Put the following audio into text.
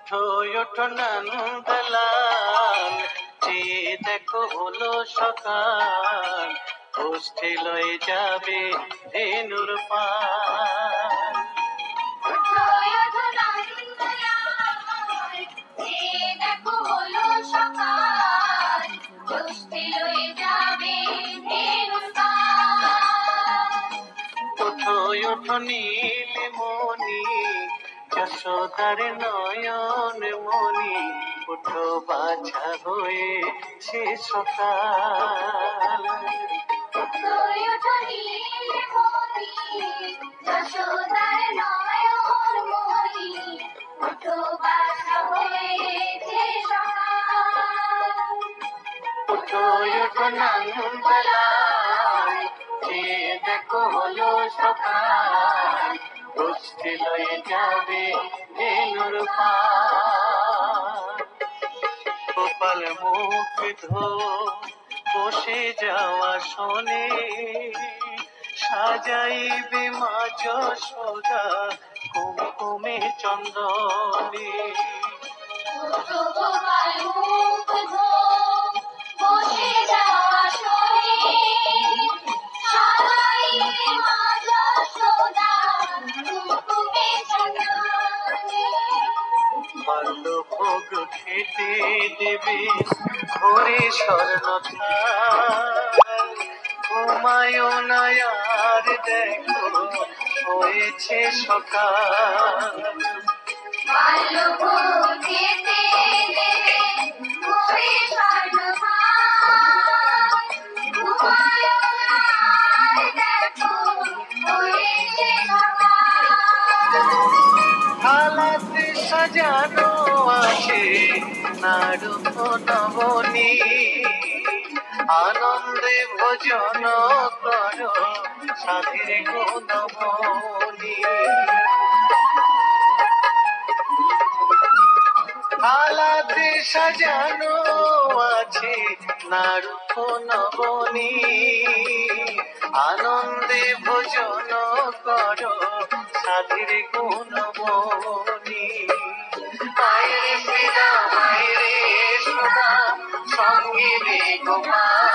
ওঠো ওঠো নন্দলাল, চেয়ে দেখো হলো সকাল, গোষ্ঠী লয়ে যাবে ধেনুর পাল। ওঠো ওঠো নন্দলাল, চেয়ে দেখো হলো সকাল, গোষ্ঠী লয়ে যাবে ধেনুর পাল। ওঠো ওঠো নীলমণি, যশোদার নয়ন মণি, ওঠো বাছা হয়ে সে সকাল। ওঠো ওঠো নীলমণি, যশোদার নয়ন মণি, ওঠো বাছা হয়েছে সকাল। ওঠো ওঠো নন্দলাল, চেয়ে দেখো হলো সকাল, গোষ্ঠী লয়ে যাবে ধেনুর পাল। গোপাল মুগ্ধ বসে যাওয়া শোনে, সাজাইবে মা যশোদা কুমকুমে চন্দনে। ওঠো গোপাল মুগ্ধ বসে যাওয়া শোনে, সাজাইবে মা যশোদা কুমকুমে চন্দনে। বাল্যভোগ খেতে দেবে ভরে স্বর্ণ থাল, ঘুমায় না আর দেখো হয়েছে সকাল। বাল্যভোগ খেতে দেবে ভরে স্বর্ণভার, ঘুমায় না আর দেখো হয়েছে সকাল। থালাতে সাজানো আছে নাড়ু নবনী, আনন্দে ভোজন করো সাধের গুণমণি। থালাতে সাজানো আছে নাড়ু নবনী, আনন্দে ভোজন করো সাধের গুণমণি। মায়ের সেরা মায়ের সোনা, সঙ্গে রে গোপাল,